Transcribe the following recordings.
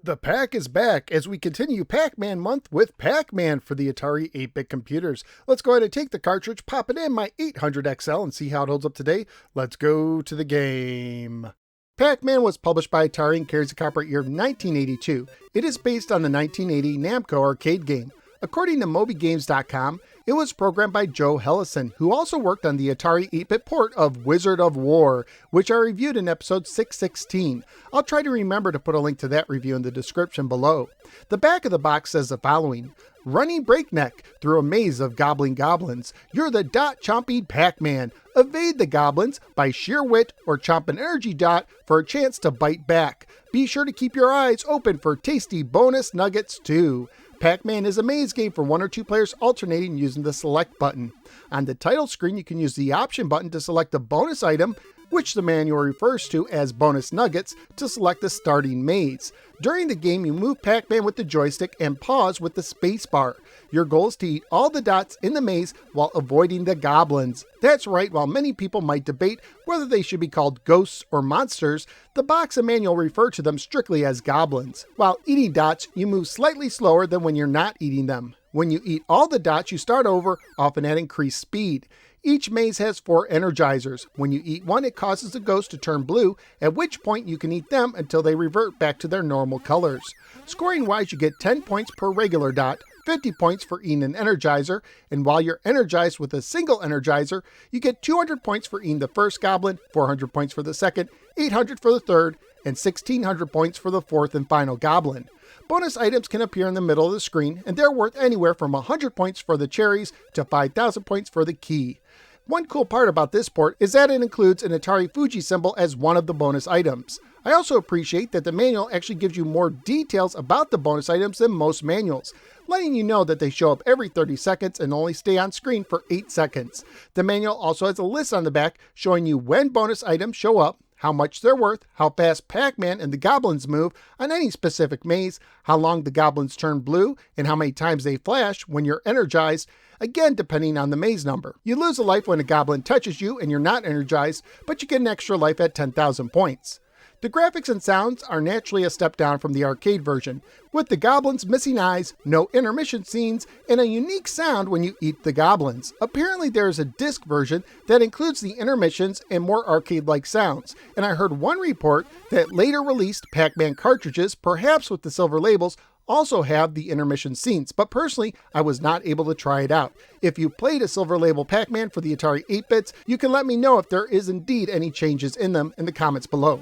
The pack is back as we continue Pac-Man month with Pac-Man for the Atari 8-bit computers. Let's go ahead and take the cartridge, pop it in my 800XL and see how it holds up today. Let's go to the game. Pac-Man was published by Atari and carries a copyright year of 1982. It is based on the 1980 Namco arcade game. According to MobyGames.com, it was programmed by Joe Hellison, who also worked on the Atari 8-bit port of Wizard of War, which I reviewed in episode 616. I'll try to remember to put a link to that review in the description below. The back of the box says the following: running breakneck through a maze of gobbling goblins, you're the dot-chomping Pac-Man. Evade the goblins by sheer wit or chomp an energy dot for a chance to bite back. Be sure to keep your eyes open for tasty bonus nuggets too. Pac-Man is a maze game for 1 or 2 players alternating using the select button. On the title screen, you can use the option button to select a bonus item, which the manual refers to as bonus nuggets, to select the starting maze. During the game, you move Pac-Man with the joystick and pause with the space bar. Your goal is to eat all the dots in the maze while avoiding the goblins. That's right, while many people might debate whether they should be called ghosts or monsters, the box and manual refer to them strictly as goblins. While eating dots, you move slightly slower than when you're not eating them. When you eat all the dots, you start over, often at increased speed. Each maze has 4 energizers. When you eat one, it causes the ghost to turn blue, at which point you can eat them until they revert back to their normal colors. Scoring-wise, you get 10 points per regular dot, 50 points for eating an energizer, and while you're energized with a single energizer, you get 200 points for eating the first goblin, 400 points for the second, 800 for the third, and 1600 points for the fourth and final goblin. Bonus items can appear in the middle of the screen, and they're worth anywhere from 100 points for the cherries to 5,000 points for the key. One cool part about this port is that it includes an Atari Fuji symbol as one of the bonus items. I also appreciate that the manual actually gives you more details about the bonus items than most manuals, letting you know that they show up every 30 seconds and only stay on screen for 8 seconds. The manual also has a list on the back showing you when bonus items show up, how much they're worth, how fast Pac-Man and the goblins move on any specific maze, how long the goblins turn blue, and how many times they flash when you're energized, again depending on the maze number. You lose a life when a goblin touches you and you're not energized, but you get an extra life at 10,000 points. The graphics and sounds are naturally a step down from the arcade version, with the goblins missing eyes, no intermission scenes, and a unique sound when you eat the goblins. Apparently there is a disc version that includes the intermissions and more arcade-like sounds, and I heard one report that later released Pac-Man cartridges, perhaps with the silver labels, also have the intermission scenes, but personally, I was not able to try it out. If you played a silver label Pac-Man for the Atari 8-bits, you can let me know if there is indeed any changes in them in the comments below.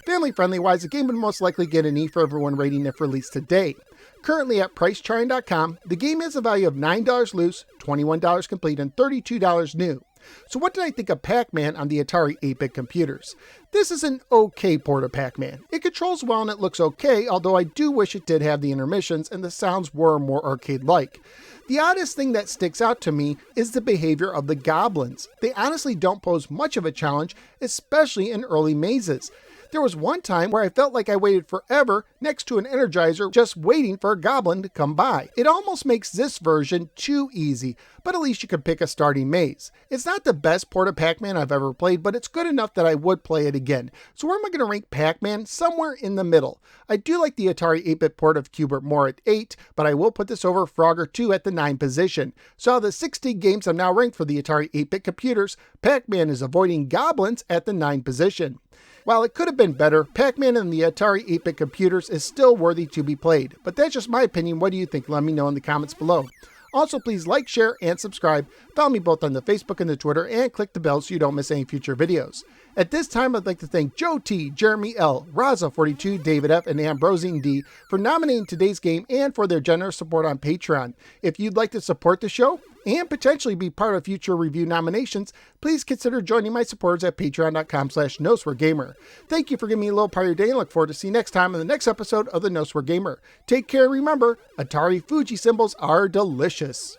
Family-friendly wise, the game would most likely get an E for everyone rating if released today. Currently at PriceCharting.com, the game has a value of $9 loose, $21 complete, and $32 new. So what did I think of Pac-Man on the Atari 8-bit computers? This is an okay port of Pac-Man. It controls well and it looks okay, although I do wish it did have the intermissions and the sounds were more arcade-like. The oddest thing that sticks out to me is the behavior of the goblins. They honestly don't pose much of a challenge, especially in early mazes. There was one time where I felt like I waited forever next to an energizer just waiting for a goblin to come by. It almost makes this version too easy, but at least you can pick a starting maze. It's not the best port of Pac-Man I've ever played, but it's good enough that I would play it again. So where am I going to rank Pac-Man? Somewhere in the middle. I do like the Atari 8-bit port of Q*bert more at 8, but I will put this over Frogger 2 at the 9 position. So out of the 60 games I'm now ranked for the Atari 8-bit computers, Pac-Man is avoiding goblins at the 9 position. While it could have been better, Pac-Man and the Atari 8-bit computers is still worthy to be played. But that's just my opinion. What do you think? Let me know in the comments below. Also, please like, share, and subscribe. Follow me both on the Facebook and the Twitter, and click the bell so you don't miss any future videos. At this time, I'd like to thank Joe T, Jeremy L, Raza42, David F, and Ambrosine D for nominating today's game and for their generous support on Patreon. If you'd like to support the show and potentially be part of future review nominations, please consider joining my supporters at patreon.com/NoSwearGamer. Thank you for giving me a little part of your day and look forward to seeing you next time in the next episode of the No Swear Gamer. Take care and remember, Atari Fuji symbols are delicious.